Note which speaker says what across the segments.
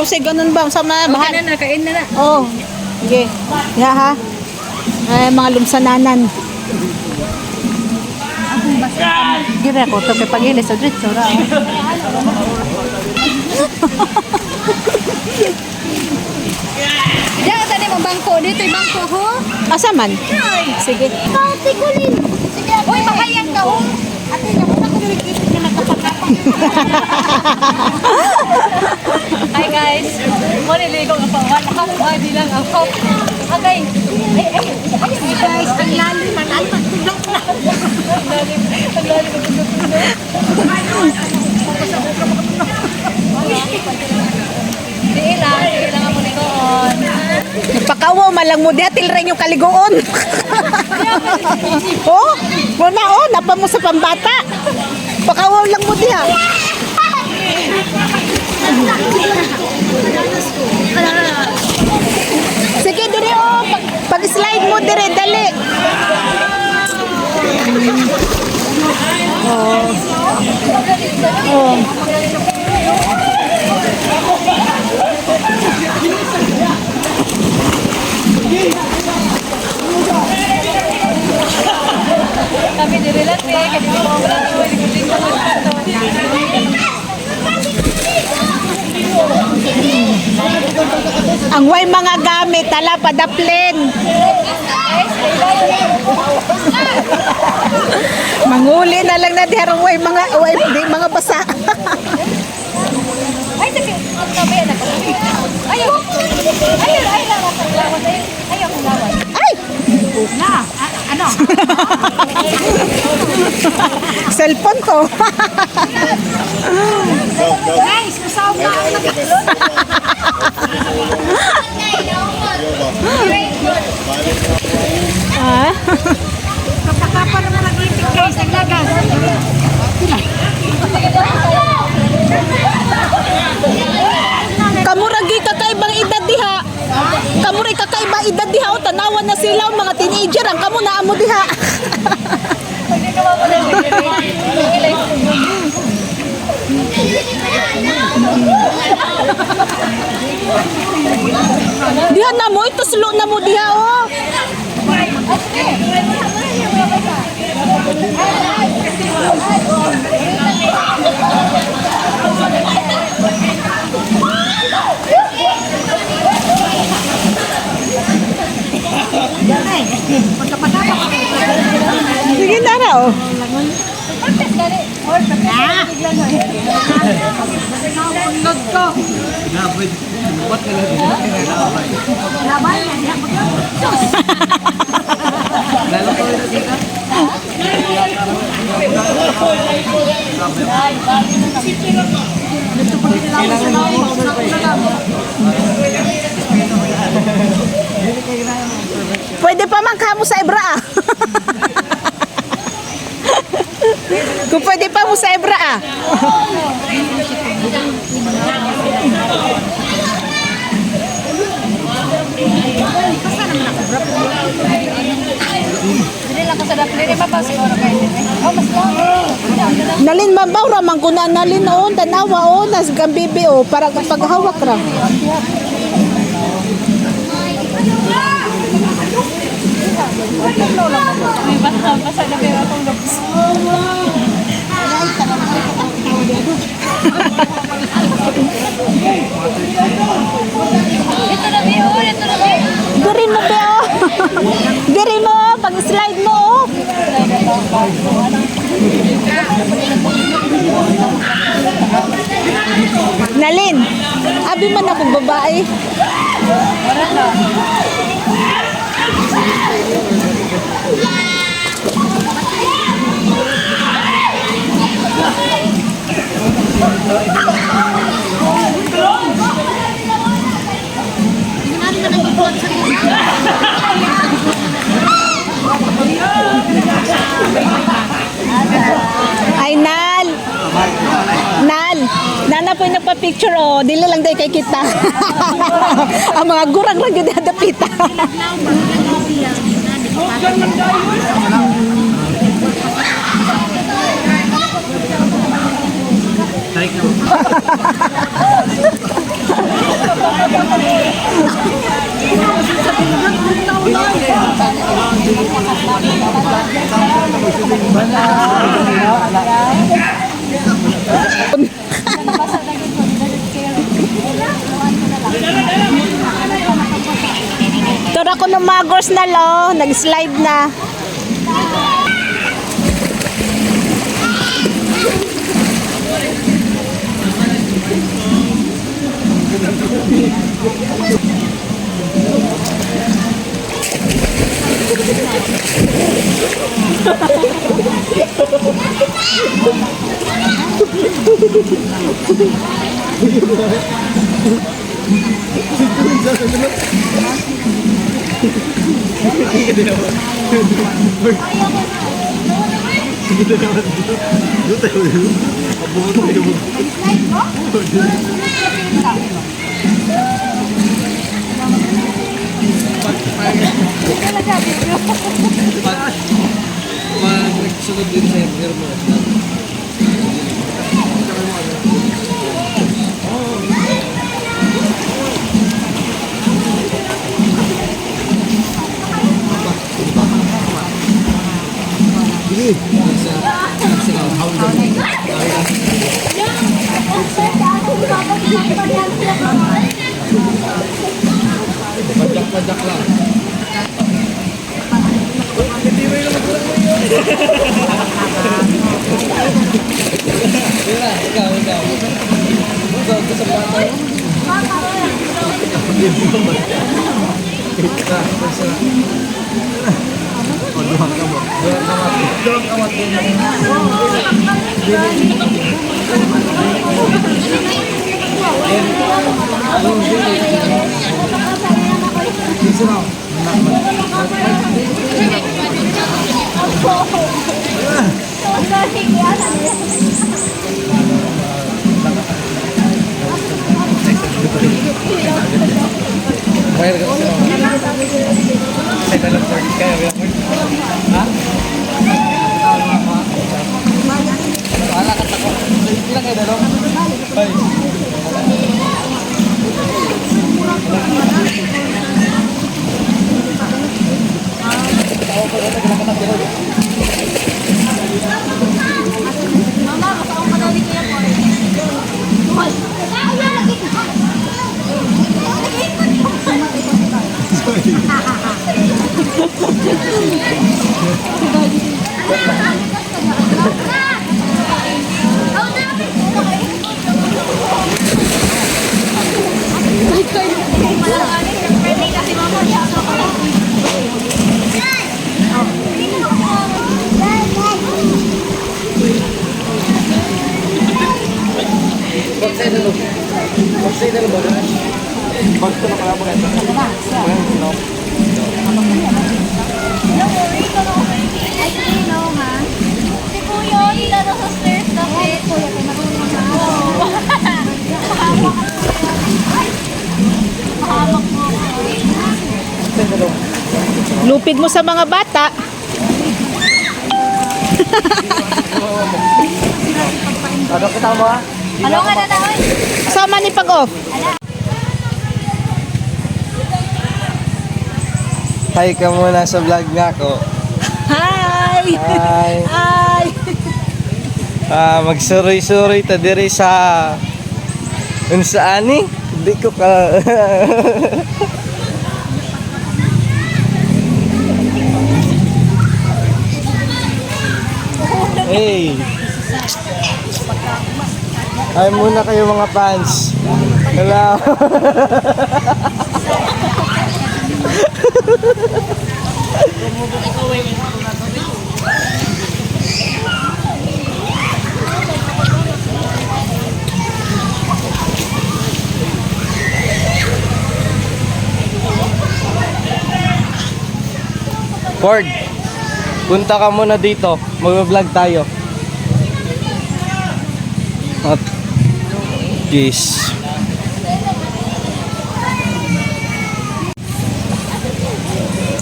Speaker 1: Kasi ganun ba? Sa mga
Speaker 2: Okay
Speaker 1: mahal.
Speaker 2: na, kain na na.
Speaker 1: Oh. Sige. Yeah, ha. Ay, mga lumsananan.
Speaker 2: Gira ko, ito kay pag-ilis sa dritso. Diyan ka tani mo bangko. Dito yung bangko ho.
Speaker 1: Asa man? Sige.
Speaker 2: Pati ko rin. Uy, makayang ka ho. Ate, naku na ko nilipit na nagkapagkapang. Hi guys. Mo niligo nga pa. Wala di lang ako. Okay. Ay guys, ang lalim man. Ay, magtulog na. Ang lalim. Ang lalim. Di lang mo ligoon.
Speaker 1: Pakawo malang mo dihatil rin yung kaligoon. Oh, muna oh, napa mo sa pambata. Pakawo lang mo diha. Sige dire oh, pag-slide mo dire dali. Oh. Oh.
Speaker 2: Kami dire lang eh, kasi mo
Speaker 1: Ang way mga gamit, tala padaplin. Manguli na lang na diharong way mga basa.
Speaker 2: ay sige, tabi na ko. Ayaw. Ayaw, ay lawas, lawas. Ayaw ko lawas.
Speaker 1: Ay!
Speaker 2: Na, ano?
Speaker 1: Cellphone ko.
Speaker 2: Guys, usaw na ako nagkakulon.
Speaker 1: Ah?
Speaker 2: Kapakapa naman nag-itik guys, naglagas.
Speaker 1: Kamuragi kakaibang edad diha. Kamuragi kakaibang edad diha o tanawan na sila o mga teenager ang kamo naa mo diha.
Speaker 2: Hindi ka mapalit.
Speaker 1: Diha na mo ito sulo na mo diha oh. Sige na raw. Pwede pa man kamo sa Ibra ah. Kung pwede pa mo sa Ibra ah.
Speaker 2: Hindi lang ko sa dapli. Hindi pa siguro kayo din eh. Oh, mas lang.
Speaker 1: Nalin mabaw ra man kuna nalin on tanawa on nas gambibi o para paghawak ra.
Speaker 2: May basa na pero akong looks. Ito na Bio, ito na Bio.
Speaker 1: Diri mo be oh. Diri mo pag slide mo oh. Nalin, abi man ako babae.
Speaker 2: Wala na.
Speaker 1: Ay Nal. Nal. Nana po yung nagpa-picture oh. Dili lang day kay kita. Ang mga gurang lang yun nadapita.
Speaker 3: Tarik na.
Speaker 1: Picture ako ng Magos na lo. Nag-slide na.
Speaker 3: Sunod din sa hair mo. Pajak lang. Ikaw. Ikaw, kasabata. Bayar ka kasi saya dalam pergi kaya bilang ha? Wala kata ko. Ilang kayo dalam? Bye.
Speaker 2: Mama, kasama ka daw ni Kuya Paul.
Speaker 1: Lupid mo sa mga bata.
Speaker 3: Ano kita mo ha?
Speaker 2: Ano nga na daw?
Speaker 1: Sama ni Pag-off.
Speaker 3: Hi ka muna sa vlog nga ko.
Speaker 1: Hi!
Speaker 3: Hi.
Speaker 1: Hi!
Speaker 3: Magsuroy-suroy ta diri sa unsaani? Di ko ka Hey. Ay muna kayo mga fans. Hello. Ford, punta ka muna dito. Mag-vlog tayo. At yes.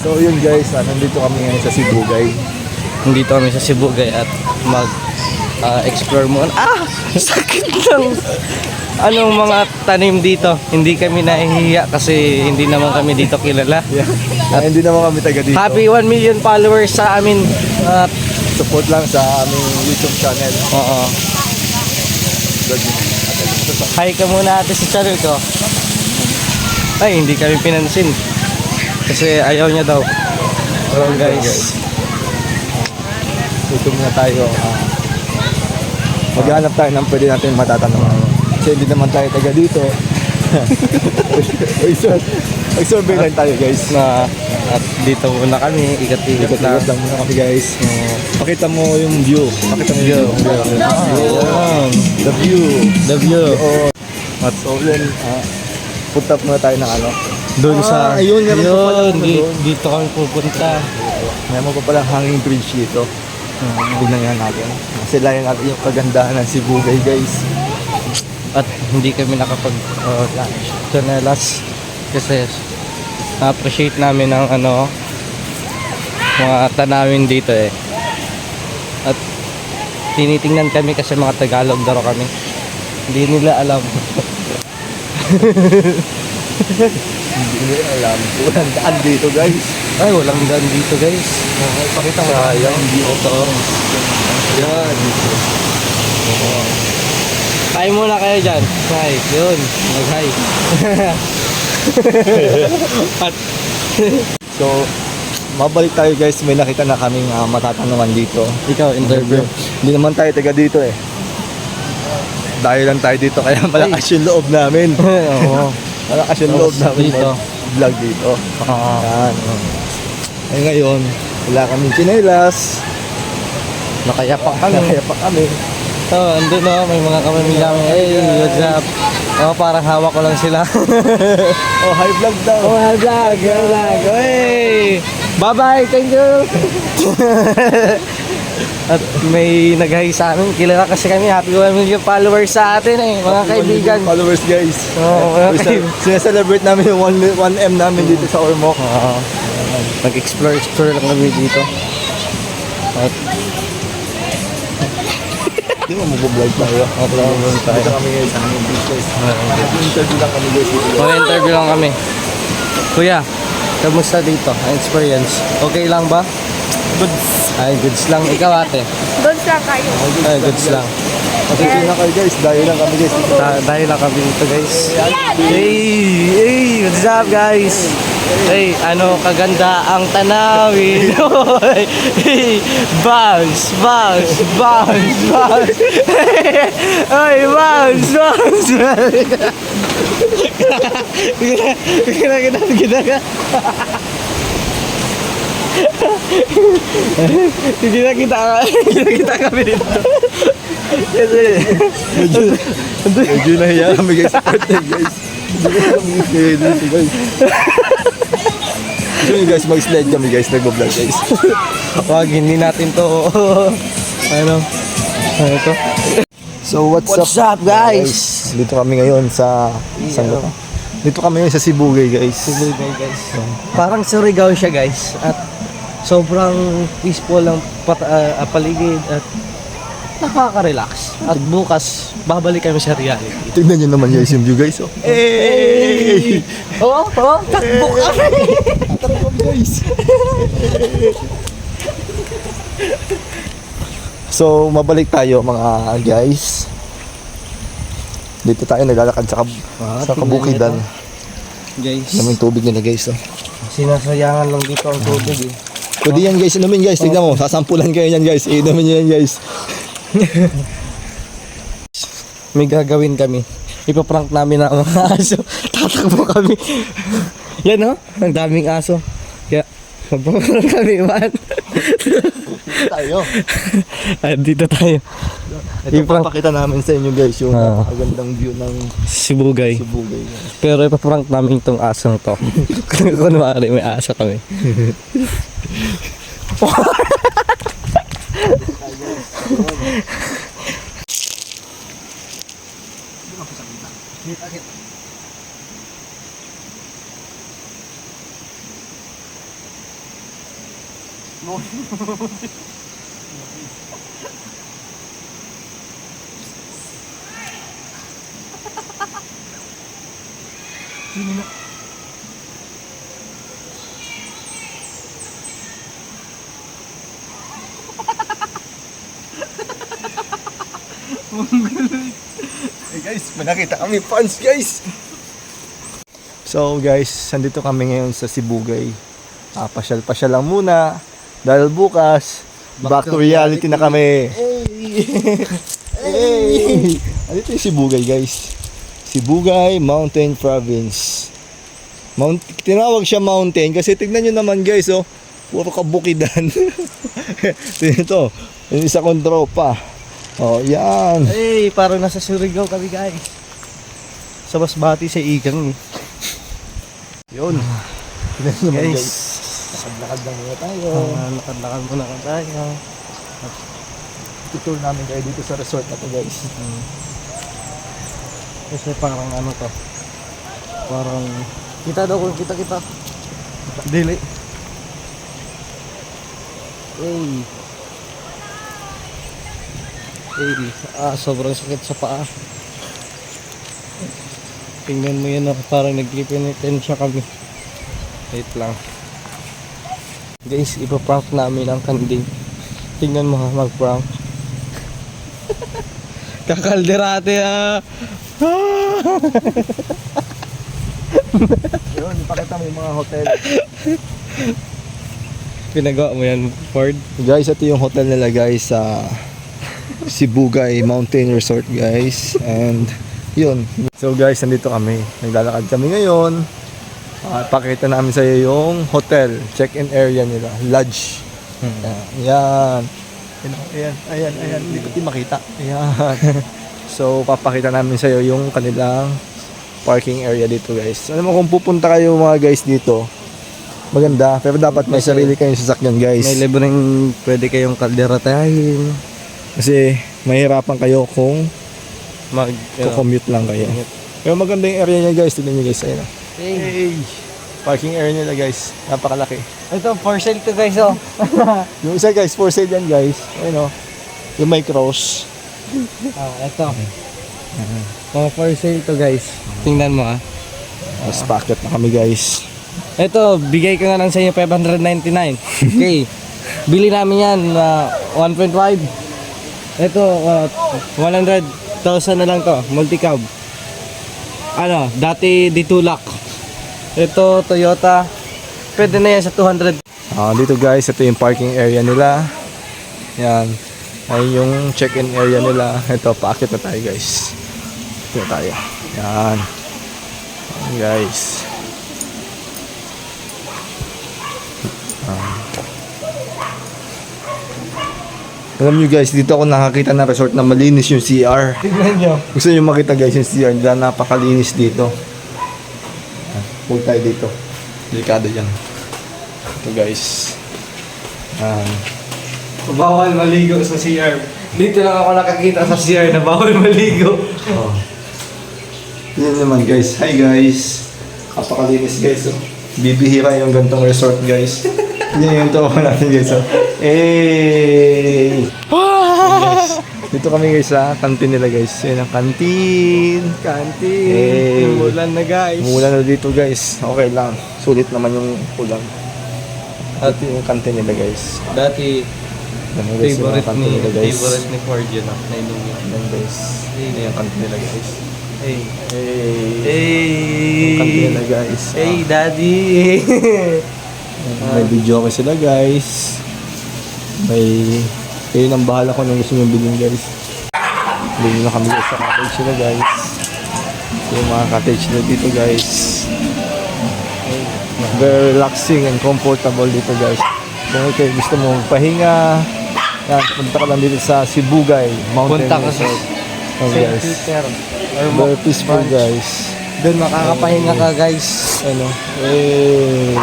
Speaker 4: So yun guys, nandito kami ngayon sa Sibugay.
Speaker 3: Nandito kami sa Sibugay at mag-explore muna. Sakit lang. Anong mga tanim dito? Hindi kami nahihiya kasi hindi naman kami dito kilala.
Speaker 4: Yeah. Hindi naman kami taga dito.
Speaker 3: Happy 1 million followers sa amin. At
Speaker 4: Support lang sa aming YouTube channel.
Speaker 3: oo. Hi ka muna ate sa channel ko. Ay, hindi kami pinansin. Kasi ayaw niya daw. So guys,
Speaker 4: Dito muna tayo. Maghanap tayo ng pwede natin matatanong. Kasi hindi naman tayo taga dito. Mag-survey lang tayo guys.
Speaker 3: na at dito muna kami, ikat-ikat lang.
Speaker 4: Ikot lang muna kami guys. Pakita mo yung view. Pakita mo yung view.
Speaker 3: Ayun.
Speaker 4: The view.
Speaker 3: The view.
Speaker 4: Oo. At so yun, punta muna tayo ng ano.
Speaker 3: Doon sa,
Speaker 4: ayun, meron pa pala
Speaker 3: yun,
Speaker 4: ano doon.
Speaker 3: dito kami pupunta.
Speaker 4: May mo pa palang hanging bridge dito. Tignan nga natin. Kasi layan natin yung kagandahan ng Cebu guys.
Speaker 3: At hindi kami nakapag chanelas kasi na-appreciate namin ang ano mga tanawin dito eh. At tinitingnan kami kasi mga Tagalog daw kami. Hindi nila alam.
Speaker 4: Hindi nila alam. Walang daan dito guys.
Speaker 3: Ay, walang daan dito guys.
Speaker 4: Pakita mo sayang. Hindi ito. Yan.
Speaker 3: Hi muna kayo dyan. Hi, yun. Mag-hi. At
Speaker 4: So, mabalik tayo guys. May nakita na kaming matatanungan dito.
Speaker 3: ikaw, interview.
Speaker 4: Hindi naman tayo taga dito eh. Dahil lang tayo dito kaya malakas yung loob namin.
Speaker 3: Oo.
Speaker 4: Malakas yung loob namin
Speaker 3: Dito.
Speaker 4: vlog dito.
Speaker 3: Oo.
Speaker 4: Yan. Eh ngayon, wala kaming chinelas.
Speaker 3: Nakayapak kami.
Speaker 4: Kaya pa kami.
Speaker 3: Oh, andun no, may mga kapamilya kami. Hey, what's up? Oh, parang hawak ko lang sila.
Speaker 4: Oh, high vlog daw.
Speaker 3: Oh, hi vlog, hi vlog. Hey! Bye-bye, thank you. At may nag-hi sa amin. Kilala kasi kami, happy 1 million followers sa atin eh, mga kaibigan.
Speaker 4: Followers guys.
Speaker 3: Oo, mga kaibigan.
Speaker 4: Sineselebrate namin yung 1M namin dito sa Ormoc.
Speaker 3: Oo. Nag-explore lang kami dito. At
Speaker 4: Di mo mag-vlog tayo.
Speaker 3: mag-vlog tayo.
Speaker 4: Dito kami guys sa aming business. Mag-interview lang kami guys.
Speaker 3: mag-interview lang kami. Kuya, kamusta dito? Ang experience? Okay lang ba? Goods. Ay, goods lang. Ikaw ate?
Speaker 2: Doon lang kayo.
Speaker 3: Ay, goods lang.
Speaker 4: Pasensya na kayo guys. Dahil lang kami guys. Dito.
Speaker 3: Dahil lang kami dito guys. Hey, what's up guys? Hey, ano kaganda ang tanawin. Hey, bounce. Ay, bounce. Kita. Kita kami dito.
Speaker 4: Medyo nahiya kami guys sa birthday guys. Hindi kami dito guys. So yun guys, mag-slide kami guys. Nag-vlog guys.
Speaker 3: Wag, hindi natin to. Ano to?
Speaker 4: So what's up
Speaker 3: guys?
Speaker 4: Dito kami ngayon sa dito kami ngayon sa Cebu guys.
Speaker 3: Silugay guys. Parang Surigao siya guys. At sobrang peaceful ang paligid at nakaka-relax. At bukas, babalik kami sa reality.
Speaker 4: Tignan nyo naman guys yung view guys. Oh. Hey!
Speaker 3: Oo, takbo kami!
Speaker 4: Takbo guys. So mabalik tayo mga guys. Dito tayo naglalakad sa kabukidan.
Speaker 3: Guys,
Speaker 4: Daming tubig nila guys. Oh.
Speaker 3: sinasayangan lang dito ang tubig eh.
Speaker 4: Pwede yan guys, inumin guys. Tignan mo, sasampulan kayo yan guys. Inumin nyo yan guys.
Speaker 3: May gagawin kami. Ipaprank namin ang mga aso. Tatakbo kami. Yan oh, ang daming aso. Kaya, magpaprank kami man.
Speaker 4: Tayo.
Speaker 3: Ay, dito tayo.
Speaker 4: Ito papakita namin sa inyo guys yung
Speaker 3: Ah.
Speaker 4: magandang view ng
Speaker 3: Sibugay.
Speaker 4: Cebu guys.
Speaker 3: Pero ipaprank namin itong asong to. Kunwari may aso kami.
Speaker 4: Hey guys, may nakita kami fans guys. So guys, nandito kami ngayon sa Sibugay. Pasyal-pasyal lang muna. Dahil bukas, back to reality na kami. Hey! Andito yung Sibugay guys. Sibugay Mountain Province. Tinawag siya mountain kasi tignan nyo naman guys, oh. Puro kabukidan. Ito, yung isa kong tropa. Oh, yan.
Speaker 3: Hey, parang nasa Surigao kami guys. Sa Masbati sa Igang.
Speaker 4: Yun. Tignan nyo naman
Speaker 3: Guys.
Speaker 4: guys. Lakad-lakad lang muna tayo.
Speaker 3: Lakad-lakad muna ka tayo.
Speaker 4: Tutur namin kayo dito sa resort na to guys.
Speaker 3: Kasi parang ano to. Parang kita daw kung kita. Dili. Hey. Sobrang sakit sa paa. Tingnan mo yun, parang nagpipinitensya kami. Wait lang. Guys, ipaprank namin ang kanding. Tingnan mo ha, mag-prank. Kakalderate ha.
Speaker 4: Yun, ipakita mo yung mga hotel.
Speaker 3: Pinagawa mo yan, Ford?
Speaker 4: Guys, ito yung hotel nila guys sa Sibugay Mountain Resort guys. And yun. So guys, nandito kami. Naglalakad kami ngayon. Pakita namin sa iyo yung hotel. Check-in area nila. Lodge. Ayan. Ayan. Hindi ko makita. Ayan. So, papakita namin sa iyo yung kanilang parking area dito guys. Alam mo kung pupunta kayo mga guys dito, maganda. Pero dapat may sarili kayong sasakyan guys.
Speaker 3: May libreng pwede kayong kalderatahin.
Speaker 4: Kasi mahirapan kayo kung
Speaker 3: Mag-commute.
Speaker 4: commute lang kayo. Pero maganda yung area niya guys. Tignan nyo guys. Ayun. Hey. Parking area nila guys. Napakalaki.
Speaker 3: Ito, for sale to guys, oh.
Speaker 4: Yung isa guys, for sale yan guys. Ayun o. Yung may cross.
Speaker 3: Ito. Mga for sale to guys. Tingnan mo, ah.
Speaker 4: Mas packet na kami guys.
Speaker 3: Ito, bigay ko nga lang sa inyo 599. Okay. Bili namin yan na 1.5. Ito, 100,000 na lang to. Multi-cab. Ano, dati ditulak. Ito, Toyota. Pwede na yan sa 200.
Speaker 4: Dito guys, ito yung parking area nila. Yan. Ay yung check-in area nila. Ito, paakit na tayo guys. Ito na tayo. Yan. Yan guys. Alam nyo guys, dito ako nakakita ng resort na malinis yung CR.
Speaker 3: Tingnan nyo.
Speaker 4: Gusto nyo makita guys yung CR nila, napakalinis dito. Huwag tayo dito. Delikado yan. Ito guys.
Speaker 3: Bawal maligo sa CR. Dito lang ako nakakita sa CR na bawal maligo.
Speaker 4: Oh. Yan naman guys. Hi guys. Napakalinis guys. Oh. Bibihira yung gantong resort guys. Yan yung tawa natin guys. Oh. Hey! Yes. Dito kami guys sa kantin nila guys. Yan ang kantin.
Speaker 3: Kantin.
Speaker 4: Hey.
Speaker 3: Umulan na guys.
Speaker 4: Umulan na dito guys. Okay lang. Sulit naman yung ulan. At yung kantin nila guys.
Speaker 3: Dati,
Speaker 4: Yan guys, yung mga kantin nila guys.
Speaker 3: favorite ni Ford yun, ah. Nainumin.
Speaker 4: Yan guys. Yan yung kantin nila guys.
Speaker 3: Hey.
Speaker 4: Hey! Yung kantin nila guys.
Speaker 3: Hey, daddy.
Speaker 4: May video ko sila guys. Kayo nang bahala kung anong gusto nyo bilhin guys. Bilhin na kami guys sa cottage sila guys. Yung mga cottage nila dito guys. Very relaxing and comfortable dito guys. Kung kayo gusto mo magpahinga, yan, punta ka lang dito sa Sibugay Mountain
Speaker 3: Punta ka sa
Speaker 4: Resort. Oh,
Speaker 3: St.
Speaker 4: guys.
Speaker 3: Peter.
Speaker 4: Very peaceful guys.
Speaker 3: Doon makakapahinga ka guys.
Speaker 4: Ano? Hey!